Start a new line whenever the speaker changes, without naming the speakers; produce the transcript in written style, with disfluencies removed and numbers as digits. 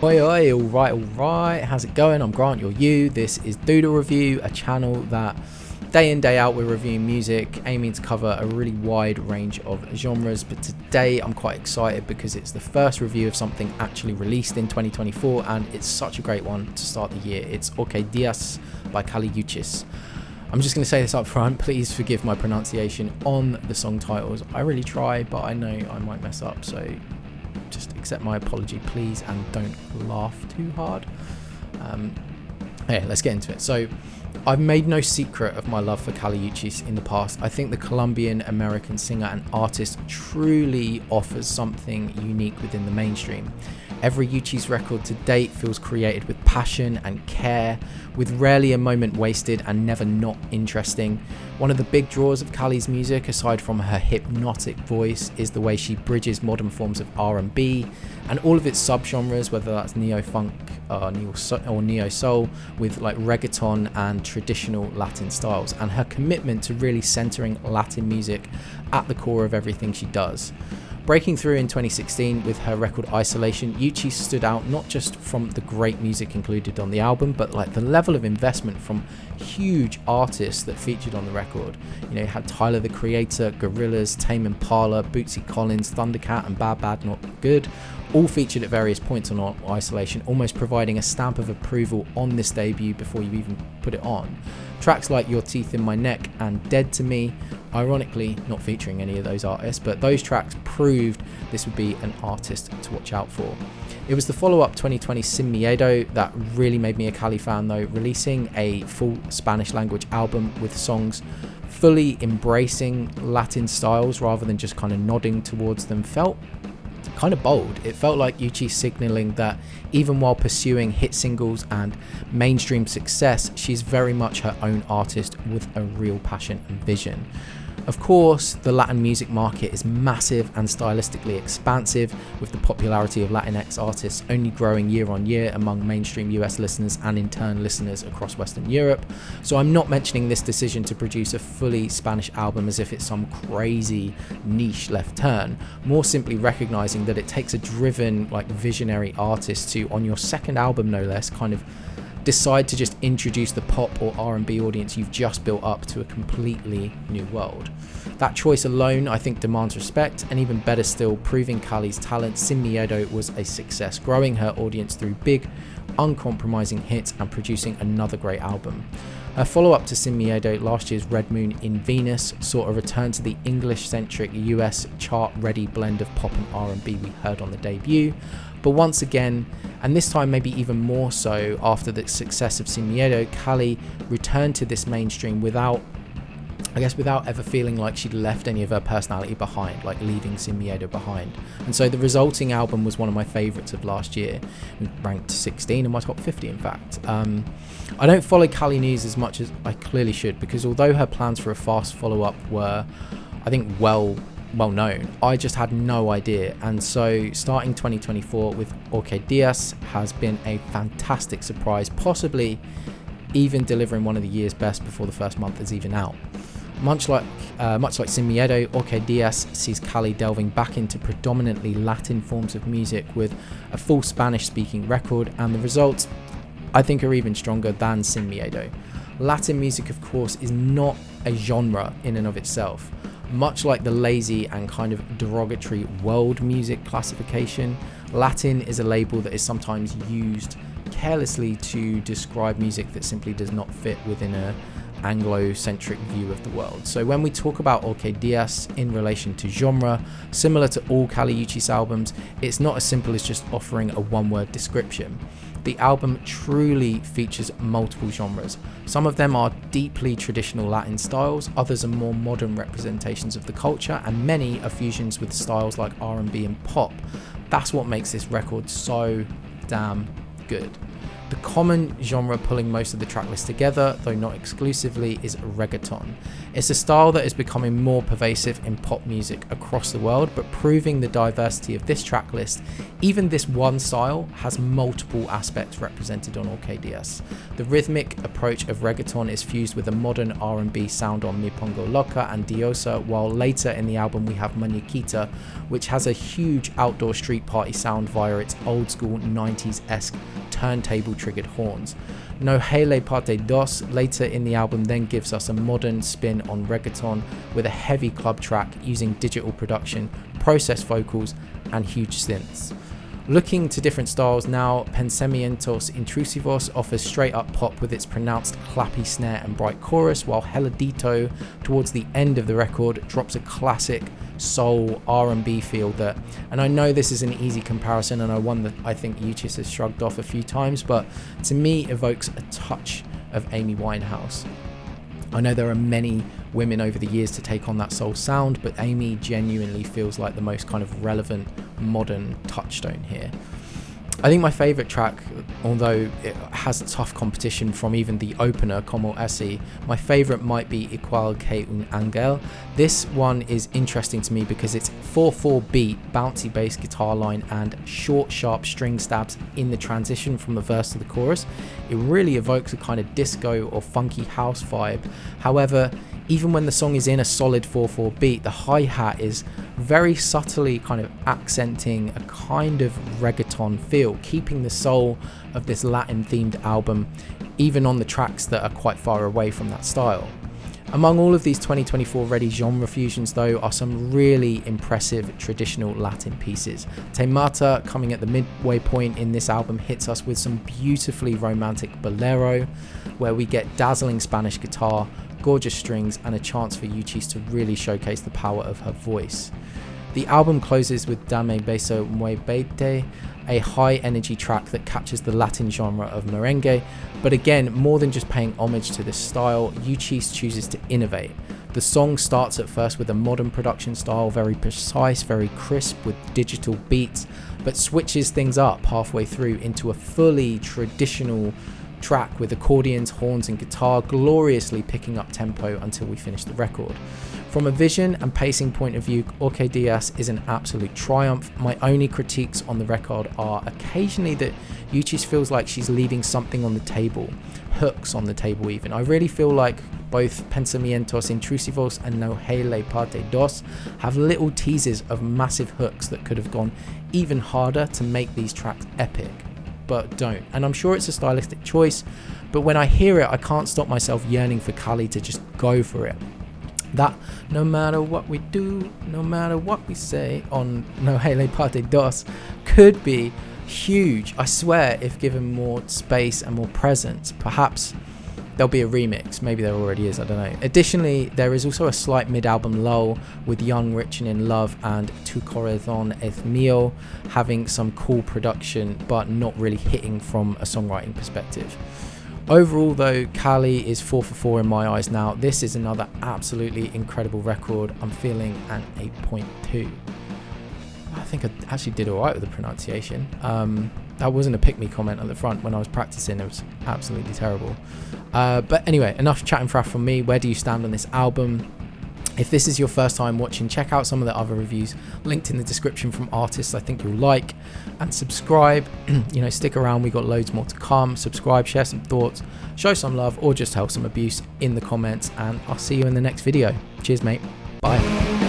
Oi, oi, alright, how's it going? I'm Grant, you're you. This is Doodle Review, a channel that day in, day out we're reviewing music, aiming to cover a really wide range of genres. But today I'm quite excited because it's the first review of something actually released in 2024, and it's such a great one to start the year. It's ORQUÍDEAS by Uchis. I'm just going to say this up front, please forgive my pronunciation on the song titles. I really try, but I know I might mess up, so just accept my apology, please, and don't laugh too hard. Let's get into it. So, I've made no secret of my love for Uchis in the past. I think the Colombian-American singer and artist truly offers something unique within the mainstream. Every Uchis record to date feels created with passion and care, with rarely a moment wasted and never not interesting. One of the big draws of Cali's music, aside from her hypnotic voice, is the way she bridges modern forms of R&B and all of its subgenres, whether that's neo-funk or neo-soul, with like reggaeton and traditional Latin styles, and her commitment to really centering Latin music at the core of everything she does. Breaking through in 2016 with her record Isolation, Uchis stood out not just from the great music included on the album, but like the level of investment from huge artists that featured on the record. You know, you had Tyler the Creator, Gorillaz, Tame Impala, Bootsy Collins, Thundercat and Bad Bad Not Good, all featured at various points on Isolation, almost providing a stamp of approval on this debut before you even put it on. Tracks like Your Teeth in My Neck and Dead to Me, ironically not featuring any of those artists, but those tracks proved this would be an artist to watch out for. It was the follow-up 2020 Sin Miedo that really made me a Cali fan though, releasing a full Spanish language album with songs fully embracing Latin styles rather than just kind of nodding towards them felt kind of bold. It felt like Uchis signaling that even while pursuing hit singles and mainstream success, she's very much her own artist with a real passion and vision. Of course, the Latin music market is massive and stylistically expansive, with the popularity of Latinx artists only growing year on year among mainstream US listeners and in turn listeners across Western Europe. So I'm not mentioning this decision to produce a fully Spanish album as if it's some crazy niche left turn, more simply recognizing that it takes a driven, like visionary artist to, on your second album no less, kind of decide to just introduce the pop or R&B audience you've just built up to a completely new world. That choice alone, I think, demands respect, and even better still, proving Cali's talent. Sin Miedo was a success, growing her audience through big, uncompromising hits and producing another great album. Her follow-up to Sin Miedo, last year's Red Moon in Venus, saw a return to the English-centric US chart-ready blend of pop and R&B we heard on the debut. But once again, and this time maybe even more so after the success of Sin Miedo, Cali returned to this mainstream without ever feeling like she'd left any of her personality behind, like leaving Sin Miedo behind. And so the resulting album was one of my favourites of last year, ranked 16 in my top 50 in fact. I don't follow Cali news as much as I clearly should, because although her plans for a fast follow-up were, I think, well known, I just had no idea. And so starting 2024 with ORQUÍDEAS has been a fantastic surprise, possibly even delivering one of the year's best before the first month is even out. Much like Sin Miedo, ORQUÍDEAS sees Cali delving back into predominantly Latin forms of music with a full Spanish-speaking record, and the results, I think, are even stronger than Sin Miedo. Latin music, of course, is not a genre in and of itself. Much like the lazy and kind of derogatory world music classification, Latin is a label that is sometimes used carelessly to describe music that simply does not fit within a Anglo-centric view of the world. So when we talk about ORQUÍDEAS in relation to genre, similar to all Uchis albums, it's not as simple as just offering a one-word description. The album truly features multiple genres. Some of them are deeply traditional Latin styles, others are more modern representations of the culture, and many are fusions with styles like R&B and pop. That's what makes this record so damn good. The common genre pulling most of the tracklist together, though not exclusively, is reggaeton. It's a style that is becoming more pervasive in pop music across the world, but proving the diversity of this track list, even this one style has multiple aspects represented on ORQUÍDEAS. The rhythmic approach of reggaeton is fused with a modern R&B sound on Mi Pongo Loca and Diosa, while later in the album we have Muñequita, which has a huge outdoor street party sound via its old school 90s-esque turntable triggered horns. No Hele Parte Dos later in the album then gives us a modern spin on reggaeton with a heavy club track using digital production, processed vocals and huge synths. Looking to different styles now, Pensamientos Intrusivos offers straight up pop with its pronounced clappy snare and bright chorus, while Heladito towards the end of the record drops a classic soul R&B feel that, and I know this is an easy comparison and one that I think Uchis has shrugged off a few times, but to me evokes a touch of Amy Winehouse. I know there are many women over the years to take on that soul sound, but Amy genuinely feels like the most kind of relevant modern touchstone here. I think my favourite track, although it has tough competition from even the opener, Como Esi, my favourite might be Igual que un Ángel. This one is interesting to me because it's 4/4 beat, bouncy bass guitar line and short sharp string stabs in the transition from the verse to the chorus. It really evokes a kind of disco or funky house vibe. However, even when the song is in a solid 4/4 beat, the hi-hat is very subtly kind of accenting a kind of reggaeton feel, keeping the soul of this Latin themed album even on the tracks that are quite far away from that style. Among all of these 2024 ready genre fusions though are some really impressive traditional Latin pieces. Te Mata, coming at the midway point in this album, hits us with some beautifully romantic bolero where we get dazzling Spanish guitar, gorgeous strings and a chance for Uchis to really showcase the power of her voice. The album closes with Dame Beso Muévete, a high energy track that captures the Latin genre of merengue, but again, more than just paying homage to this style, Uchis chooses to innovate. The song starts at first with a modern production style, very precise, very crisp with digital beats, but switches things up halfway through into a fully traditional track with accordions, horns and guitar gloriously picking up tempo until we finish the record. From a vision and pacing point of view, ORQUÍDEAS is an absolute triumph. My only critiques on the record are occasionally that Uchis feels like she's leaving something on the table, hooks on the table even. I really feel like both Pensamientos Intrusivos and No Hele Parte Dos have little teasers of massive hooks that could have gone even harder to make these tracks epic, but don't. And I'm sure it's a stylistic choice, but when I hear it, I can't stop myself yearning for Cali to just go for it. That no matter what we do, no matter what we say on No Hele Parte Dos could be huge. I swear, if given more space and more presence, perhaps there'll be a remix. Maybe there already is, I don't know. Additionally, there is also a slight mid-album lull with Young, Rich and in Love and Tu Corazón Es Mío having some cool production but not really hitting from a songwriting perspective. Overall though, Cali is 4 for 4 in my eyes now. This is another absolutely incredible record. I'm feeling an 8.2. I think I actually did alright with the pronunciation. That wasn't a pick me comment at the front when I was practicing. It was absolutely terrible. But anyway, enough chatting faff from me. Where do you stand on this album? If this is your first time watching, check out some of the other reviews linked in the description from artists I think you'll like, and subscribe. Stick around, we got loads more to come. Subscribe, share some thoughts, show some love, or just help some abuse in the comments, and I'll see you in the next video. Cheers mate, bye.